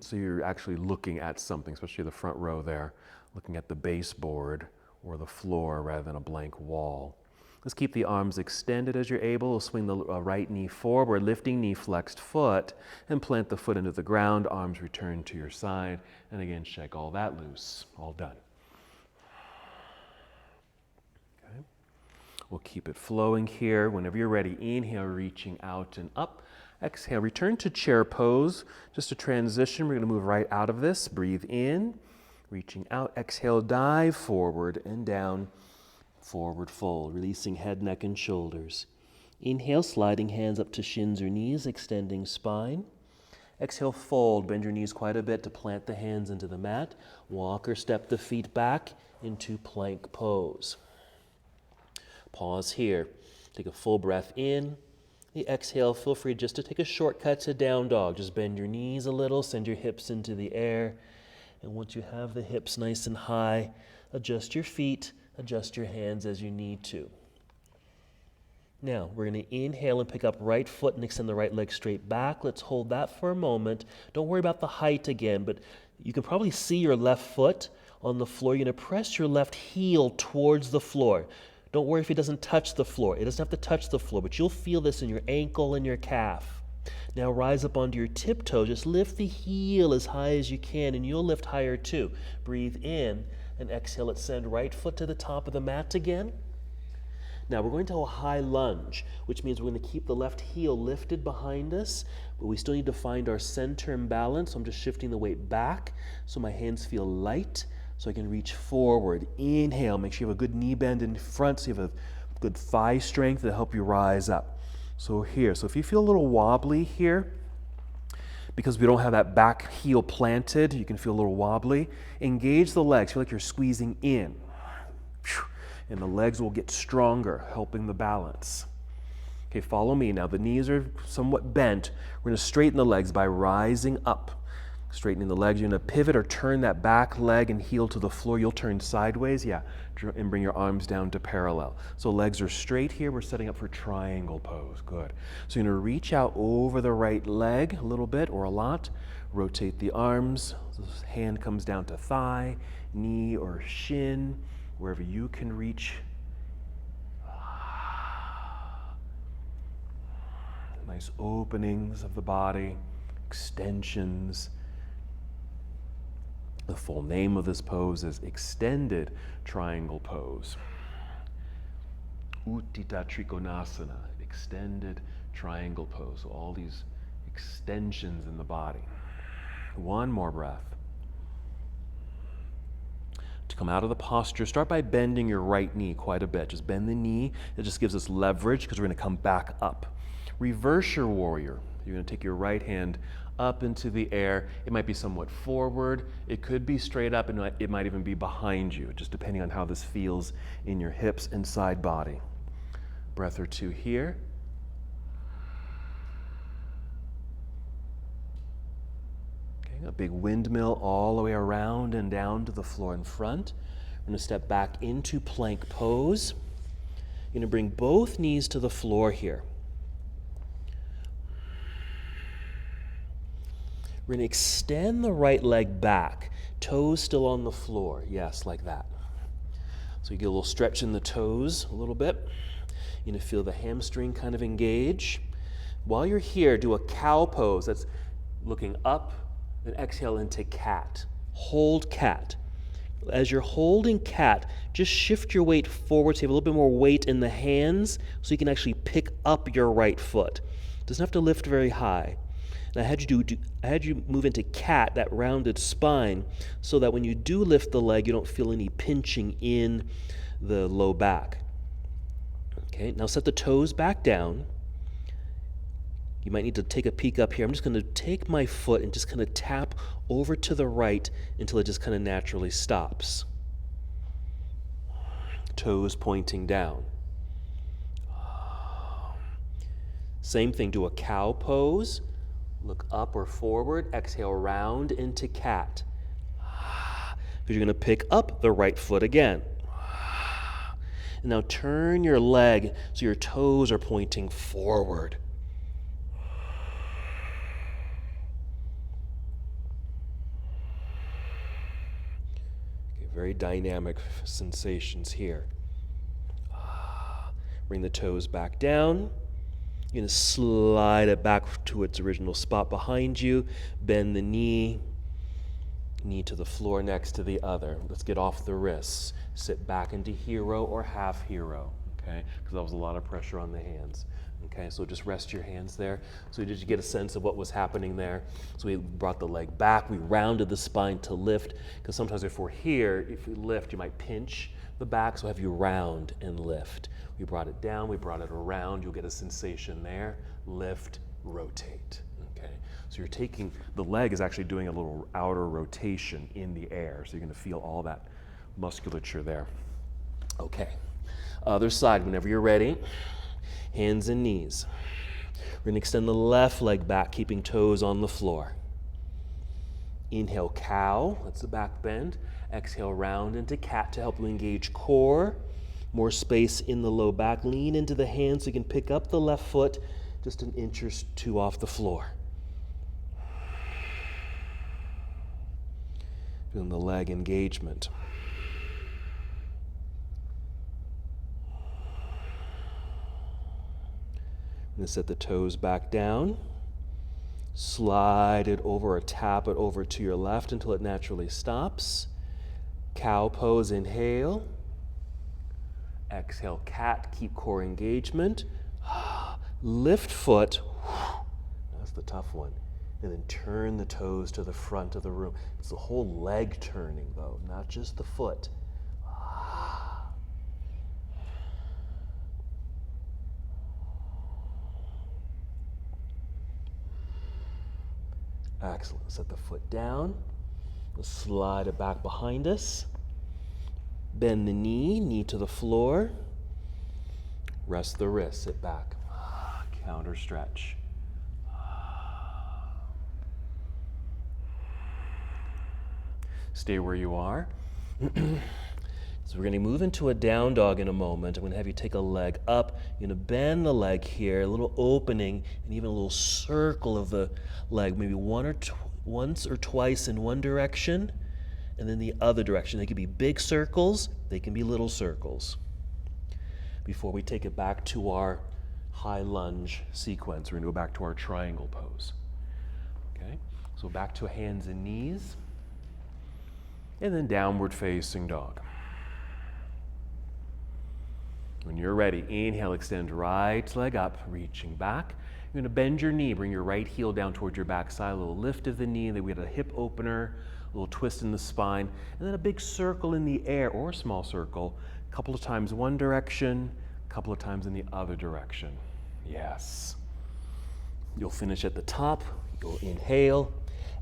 So you're actually looking at something, especially the front row there, looking at the baseboard or the floor rather than a blank wall. Let's keep the arms extended as you're able. We'll swing the right knee forward, lifting knee, flexed foot, and plant the foot into the ground. Arms return to your side. And again, shake all that loose. All done. Okay. We'll keep it flowing here. Whenever you're ready, inhale, reaching out and up. Exhale, return to chair pose. Just a transition. We're going to move right out of this. Breathe in, reaching out. Exhale, dive forward and down. Forward fold, releasing head, neck, and shoulders. Inhale, sliding hands up to shins or knees, extending spine. Exhale, fold, bend your knees quite a bit to plant the hands into the mat. Walk or step the feet back into plank pose. Pause here. Take a full breath in. The exhale, feel free just to take a shortcut to down dog. Just bend your knees a little, send your hips into the air. And once you have the hips nice and high, adjust your feet. Adjust your hands as you need to. Now, we're going to inhale and pick up right foot and extend the right leg straight back. Let's hold that for a moment. Don't worry about the height again, but you can probably see your left foot on the floor. You're going to press your left heel towards the floor. Don't worry if it doesn't touch the floor. It doesn't have to touch the floor, but you'll feel this in your ankle and your calf. Now rise up onto your tiptoes. Just lift the heel as high as you can, and you'll lift higher too. Breathe in. And exhale, let's send right foot to the top of the mat again. Now we're going to a high lunge, which means we're going to keep the left heel lifted behind us, but we still need to find our center and balance. So I'm just shifting the weight back so my hands feel light, so I can reach forward. Inhale, make sure you have a good knee bend in front, so you have a good thigh strength to help you rise up. So here, so if you feel a little wobbly here, because we don't have that back heel planted, you can feel a little wobbly. Engage the legs, feel like you're squeezing in. And the legs will get stronger, helping the balance. Okay, follow me now. The knees are somewhat bent. We're going to straighten the legs by rising up. Straightening the legs, you're going to pivot or turn that back leg and heel to the floor. You'll turn sideways, yeah, and bring your arms down to parallel. So legs are straight here. We're setting up for triangle pose. Good. So you're going to reach out over the right leg a little bit or a lot. Rotate the arms. This hand comes down to thigh, knee, or shin, wherever you can reach. Nice openings of the body, extensions. The full name of this pose is Extended Triangle Pose. Utthita Trikonasana, Extended Triangle Pose. So all these extensions in the body. One more breath. To come out of the posture, start by bending your right knee quite a bit. Just bend the knee. It just gives us leverage because we're going to come back up. Reverse your warrior. You're going to take your right hand up into the air. It might be somewhat forward. It could be straight up, and it might even be behind you, just depending on how this feels in your hips and side body. Breath or two here. Okay, a big windmill all the way around and down to the floor in front. We're going to step back into plank pose. You're going to bring both knees to the floor here. We're going to extend the right leg back, toes still on the floor. Yes, like that. So you get a little stretch in the toes a little bit. You're going to feel the hamstring kind of engage. While you're here, do a cow pose. That's looking up, then exhale into cat. Hold cat. As you're holding cat, just shift your weight forward so you have a little bit more weight in the hands so you can actually pick up your right foot. It doesn't have to lift very high. And I had you move into cat, that rounded spine, so that when you do lift the leg, you don't feel any pinching in the low back. Okay, now set the toes back down. You might need to take a peek up here. I'm just going to take my foot and just kind of tap over to the right until it just kind of naturally stops. Toes pointing down. Same thing, do a cow pose. Look up or forward. Exhale, round into cat. Because you're going to pick up the right foot again. And now turn your leg so your toes are pointing forward. Okay, very dynamic sensations here. Bring the toes back down. You're going to slide it back to its original spot behind you. Bend the knee to the floor next to the other. Let's get off the wrists. Sit back into hero or half hero, okay? Because that was a lot of pressure on the hands. Okay, so just rest your hands there. So did you get a sense of what was happening there? So we brought the leg back. We rounded the spine to lift. Because sometimes if we're here, if you lift, you might pinch the back. So have you round and lift. We brought it down, we brought it around, you'll get a sensation there. Lift, rotate, okay? So you're taking, the leg is actually doing a little outer rotation in the air, so you're gonna feel all that musculature there. Okay, other side, whenever you're ready, hands and knees. We're gonna extend the left leg back, keeping toes on the floor. Inhale, cow, that's the back bend. Exhale, round into cat to help you engage core. More space in the low back. Lean into the hands so you can pick up the left foot just an inch or two off the floor. Feeling the leg engagement. I'm going to set the toes back down. Slide it over or tap it over to your left until it naturally stops. Cow pose, inhale. Exhale, cat, keep core engagement. Lift foot, that's the tough one. And then turn the toes to the front of the room. It's the whole leg turning though, not just the foot. Excellent, set the foot down. Slide it back behind us. Bend the knee to the floor. Rest the wrist, sit back. Counter stretch. Stay where you are. So we're going to move into a down dog in a moment. I'm going to have you take a leg up. You're going to bend the leg here, a little opening, and even a little circle of the leg, maybe once or twice in one direction, and then the other direction. They can be big circles, they can be little circles. Before we take it back to our high lunge sequence, we're going to go back to our triangle pose. Okay, so back to hands and knees, and then downward facing dog. When you're ready, inhale, extend right leg up, reaching back. You're going to bend your knee, bring your right heel down towards your backside, a little lift of the knee, then we had a hip opener, a little twist in the spine, and then a big circle in the air, or a small circle, a couple of times one direction, a couple of times in the other direction. Yes. You'll finish at the top, you'll inhale,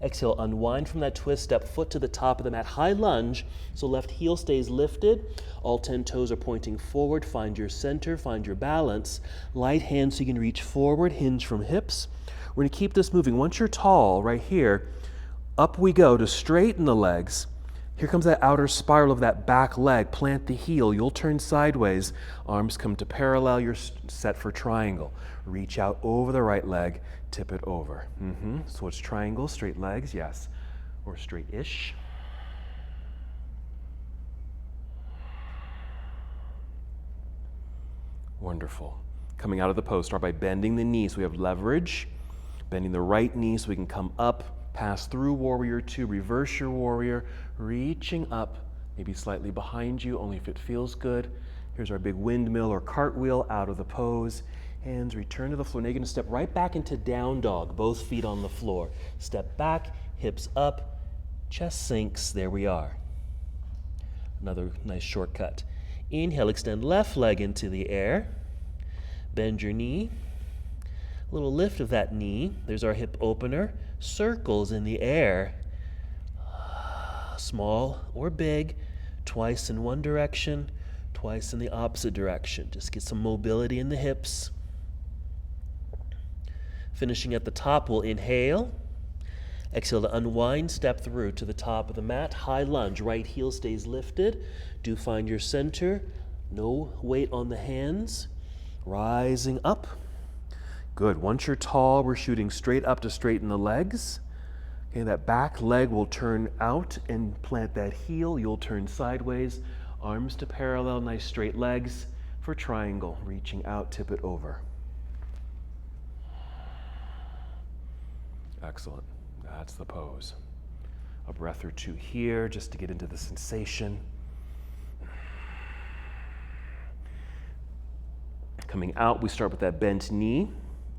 exhale, unwind from that twist, step foot to the top of the mat, high lunge, so left heel stays lifted, all 10 toes are pointing forward, find your center, find your balance, light hand so you can reach forward, hinge from hips. We're gonna keep this moving. Once you're tall, right here, up we go to straighten the legs. Here comes that outer spiral of that back leg. Plant the heel. You'll turn sideways. Arms come to parallel. You're set for triangle. Reach out over the right leg. Tip it over. So it's triangle, straight legs, yes. Or straight-ish. Wonderful. Coming out of the pose, start by bending the knee so we have leverage. Bending the right knee so we can come up. Pass through warrior two, reverse your warrior, reaching up, maybe slightly behind you, only if it feels good. Here's our big windmill or cartwheel out of the pose. Hands return to the floor. Now you're going to step right back into down dog, both feet on the floor. Step back, hips up, chest sinks. There we are. Another nice shortcut. Inhale, extend left leg into the air. Bend your knee. A little lift of that knee. There's our hip opener. Circles in the air. Small or big. Twice in one direction, twice in the opposite direction. Just get some mobility in the hips. Finishing at the top, we'll inhale. Exhale to unwind, step through to the top of the mat. High lunge, right heel stays lifted. Do find your center. No weight on the hands. Rising up. Good. Once you're tall, we're shooting straight up to straighten the legs. Okay, that back leg will turn out and plant that heel. You'll turn sideways. Arms to parallel, nice straight legs for triangle. Reaching out, tip it over. Excellent. That's the pose. A breath or two here just to get into the sensation. Coming out, we start with that bent knee,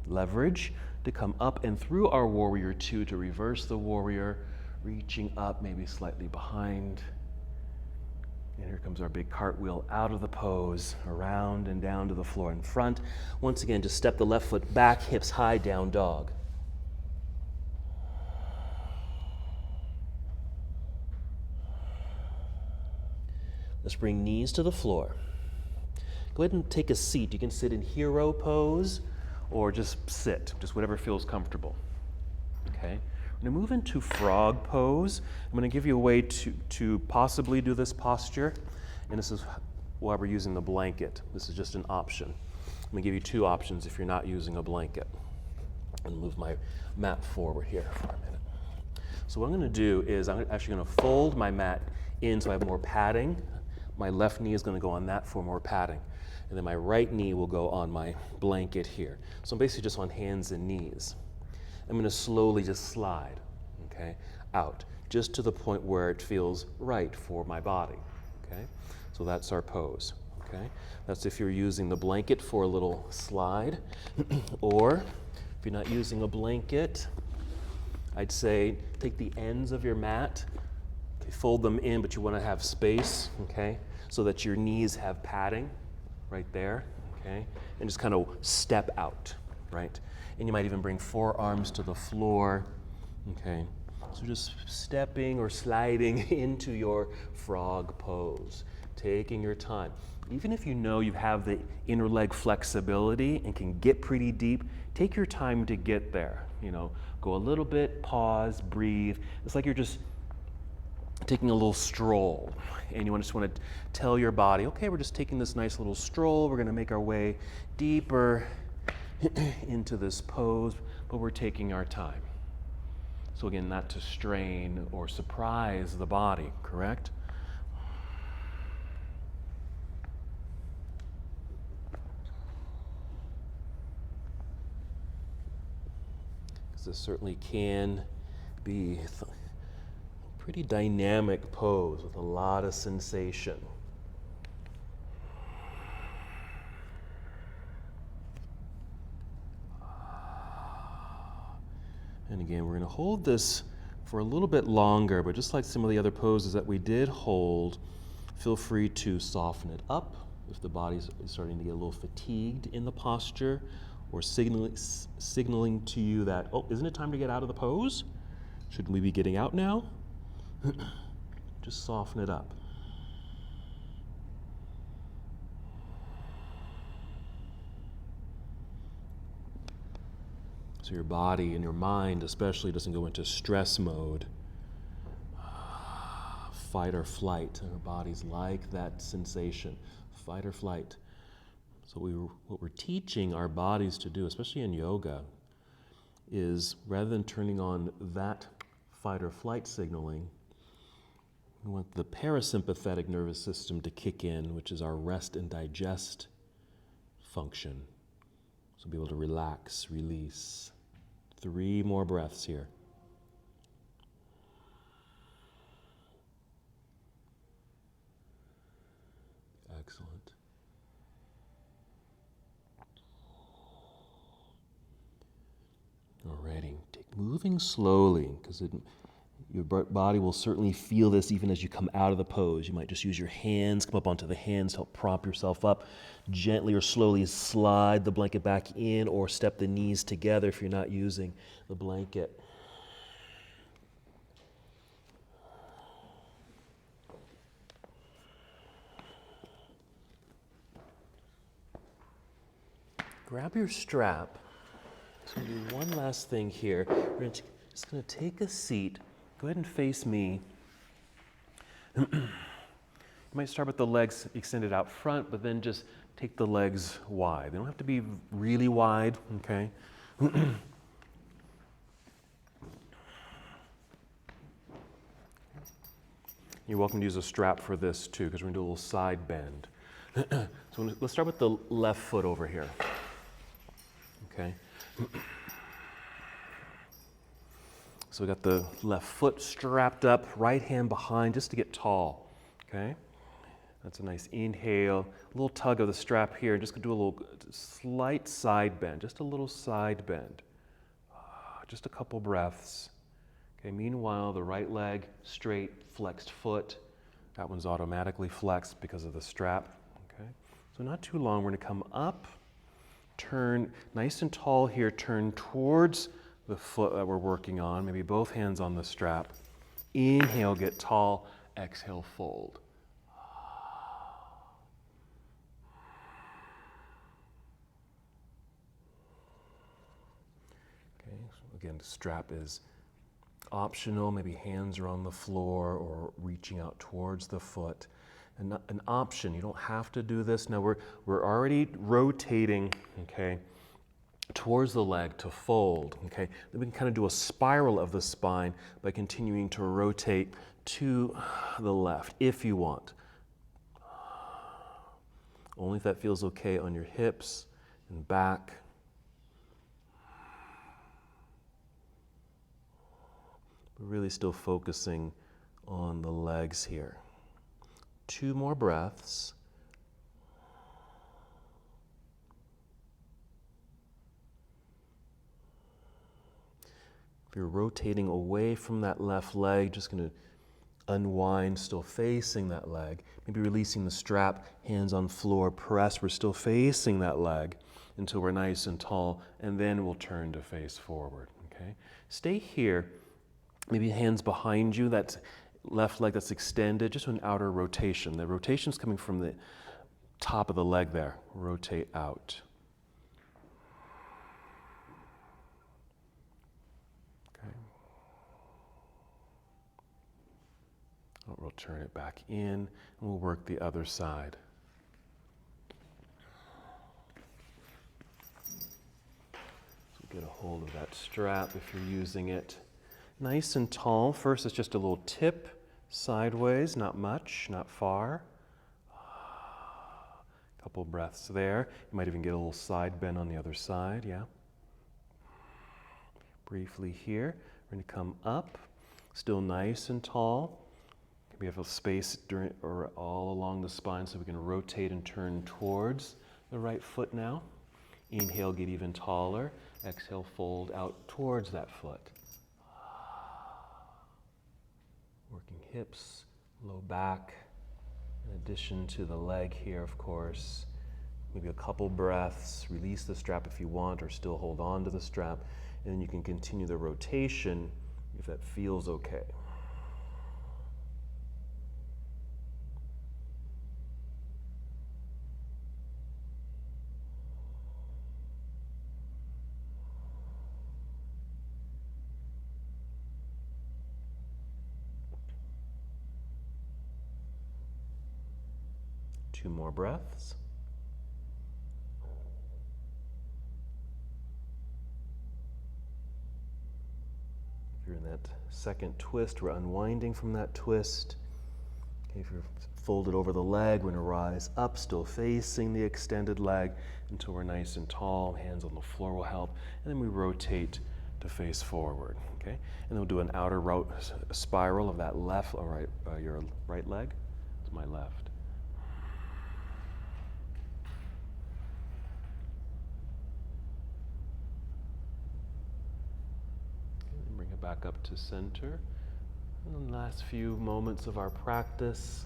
leverage to come up and through our warrior two to reverse the warrior, reaching up, maybe slightly behind. And here comes our big cartwheel out of the pose, around and down to the floor in front. Once again, just step the left foot back, hips high, down dog. Let's bring knees to the floor. Go ahead and take a seat. You can sit in hero pose or just sit, just whatever feels comfortable. Okay? We're going to move into frog pose. I'm going to give you a way to possibly do this posture, and this is why we're using the blanket. This is just an option. I'm going to give you two options if you're not using a blanket. And move my mat forward here for a minute. So what I'm going to do is I'm actually going to fold my mat in so I have more padding. My left knee is going to go on that for more padding. And then my right knee will go on my blanket here. So I'm basically just on hands and knees. I'm going to slowly just slide, okay, out, just to the point where it feels right for my body, okay? So that's our pose, okay? That's if you're using the blanket for a little slide, or if you're not using a blanket, I'd say take the ends of your mat, okay, fold them in, but you want to have space, okay, so that your knees have padding right there, okay, and just kind of step out, right? And you might even bring forearms to the floor, okay? So just stepping or sliding into your frog pose, taking your time. Even if you know you have the inner leg flexibility and can get pretty deep, take your time to get there, you know? Go a little bit, pause, breathe. It's like you're just taking a little stroll, and you just want to tell your body, okay, we're just taking this nice little stroll. We're going to make our way deeper into this pose, but we're taking our time. So again, not to strain or surprise the body, correct? Because this certainly can be a pretty dynamic pose with a lot of sensation. And again, we're going to hold this for a little bit longer, but just like some of the other poses that we did hold, feel free to soften it up if the body's starting to get a little fatigued in the posture, or signaling to you that, oh, isn't it time to get out of the pose? Shouldn't we be getting out now? Just soften it up. So your body and your mind especially doesn't go into stress mode, fight or flight. Our bodies like that sensation, fight or flight. So what we're teaching our bodies to do, especially in yoga, is rather than turning on that fight or flight signaling, we want the parasympathetic nervous system to kick in, which is our rest and digest function. So be able to relax, release. 3 more breaths here. Excellent. moving slowly, because your body will certainly feel this even as you come out of the pose. You might just use your hands, come up onto the hands to help prop yourself up. Gently or slowly slide the blanket back in, or step the knees together if you're not using the blanket. Grab your strap. So we'll do one last thing here. We're just going to take a seat. Go ahead and face me. You might start with the legs extended out front, but then just take the legs wide. They don't have to be really wide, okay? You're welcome to use a strap for this too, because we're going to do a little side bend. So let's start with the left foot over here. Okay. So we got the left foot strapped up, right hand behind, just to get tall. Okay. That's a nice inhale. A little tug of the strap here. Just do a little slight side bend, just a little side bend. Just a couple breaths. Okay. Meanwhile, the right leg straight, flexed foot. That one's automatically flexed because of the strap. Okay. So not too long. We're going to come up. Turn nice and tall here, turn towards the foot that we're working on, maybe both hands on the strap. Inhale, get tall, exhale, fold. Okay, so again, the strap is optional, maybe hands are on the floor or reaching out towards the foot. An option, you don't have to do this. Now we're already rotating, okay, towards the leg to fold, okay. Then we can kind of do a spiral of the spine by continuing to rotate to the left if you want. Only if that feels okay on your hips and back. But really still focusing on the legs here. 2 more breaths. If you're rotating away from that left leg, just going to unwind, still facing that leg. Maybe releasing the strap, hands on floor, press. We're still facing that leg until we're nice and tall, and then we'll turn to face forward. Okay? Stay here. Maybe hands behind you. That's left leg that's extended, just an outer rotation. The rotation's coming from the top of the leg there. Rotate out. Okay. We'll turn it back in, and we'll work the other side. So get a hold of that strap if you're using it. Nice and tall. First, it's just a little tip sideways, not much, not far. Couple breaths there. You might even get a little side bend on the other side, yeah. Briefly here. We're going to come up, still nice and tall. We have a space or all along the spine so we can rotate and turn towards the right foot now. Inhale, get even taller. Exhale, fold out towards that foot. Working hips, low back, in addition to the leg here, of course. Maybe a couple breaths, release the strap if you want, or still hold on to the strap, and then you can continue the rotation if that feels okay. Two more breaths. If you're in that second twist, we're unwinding from that twist. Okay, if you're folded over the leg, we're going to rise up, still facing the extended leg until we're nice and tall. Hands on the floor will help. And then we rotate to face forward. Okay, and then we'll do an outer spiral of that left or right, your right leg. It's my left. back up to center. And the last few moments of our practice.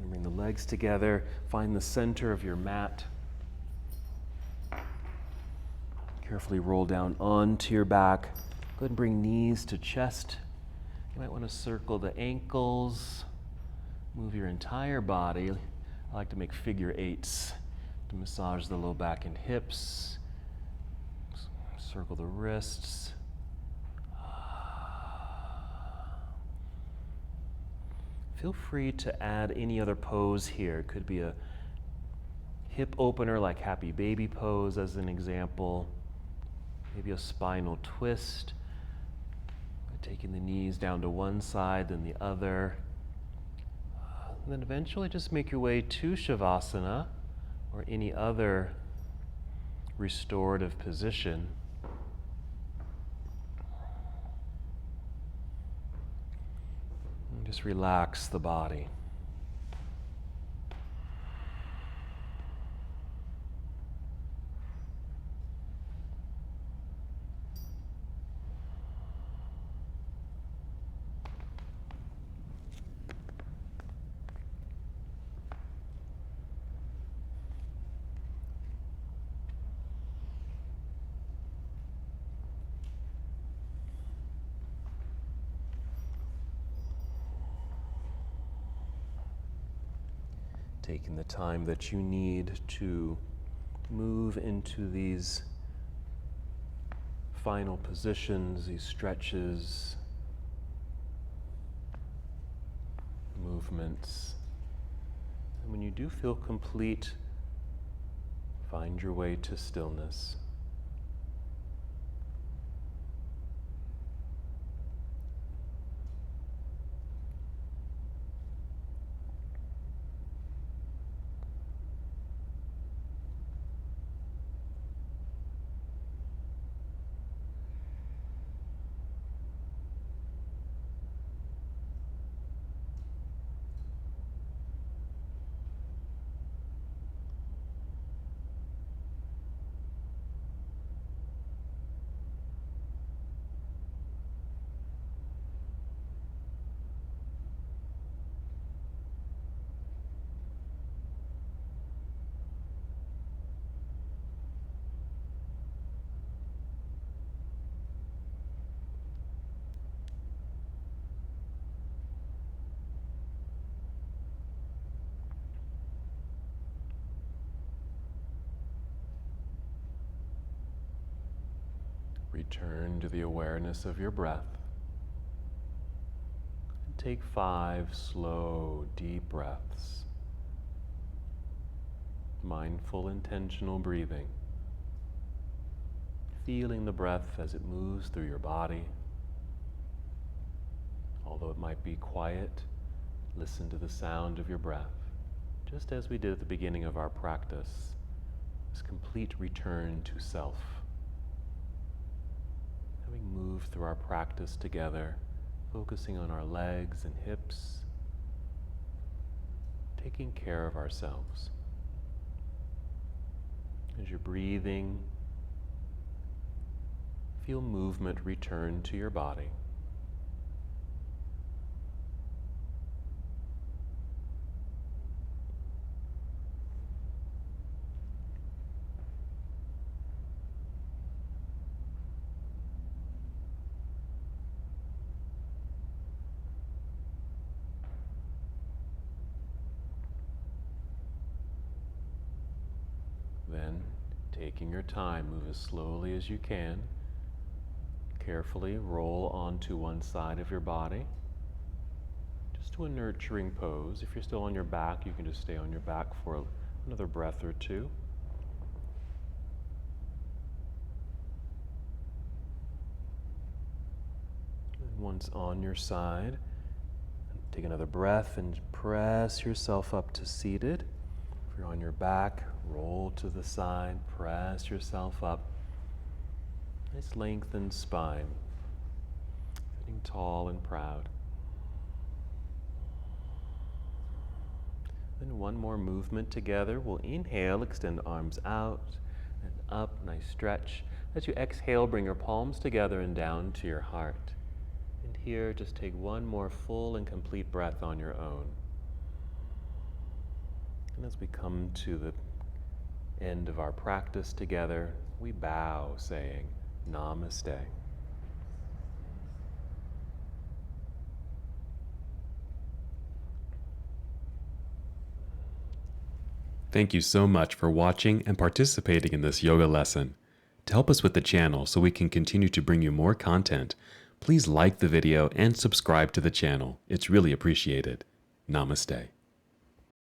Bring the legs together. Find the center of your mat. Carefully roll down onto your back. Go ahead and bring knees to chest. You might want to circle the ankles. Move your entire body. I like to make figure eights to massage the low back and hips. Circle the wrists. Feel free to add any other pose here. It could be a hip opener like happy baby pose as an example. Maybe a spinal twist. Taking the knees down to one side, then the other. And then eventually just make your way to Shavasana or any other restorative position. And just relax the body. Taking the time that you need to move into these final positions, these stretches, movements. And when you do feel complete, find your way to stillness. Return to the awareness of your breath. And take 5 slow, deep breaths. Mindful, intentional breathing. Feeling the breath as it moves through your body. Although it might be quiet, listen to the sound of your breath, just as we did at the beginning of our practice. This complete return to self. Having moved through our practice together, focusing on our legs and hips, taking care of ourselves. As you're breathing, feel movement return to your body. Then, taking your time, move as slowly as you can. Carefully roll onto one side of your body, just to a nurturing pose. If you're still on your back, you can just stay on your back for another breath or two. And once on your side, take another breath and press yourself up to seated. If you're on your back, roll to the side, press yourself up. Nice lengthened spine, sitting tall and proud. Then one more movement together. We'll inhale, extend arms out and up, nice stretch. As you exhale, bring your palms together and down to your heart. And here, just take one more full and complete breath on your own. And as we come to the end of our practice together, we bow, saying, Namaste. Thank you so much for watching and participating in this yoga lesson. To help us with the channel so we can continue to bring you more content, please like the video and subscribe to the channel. It's really appreciated. Namaste.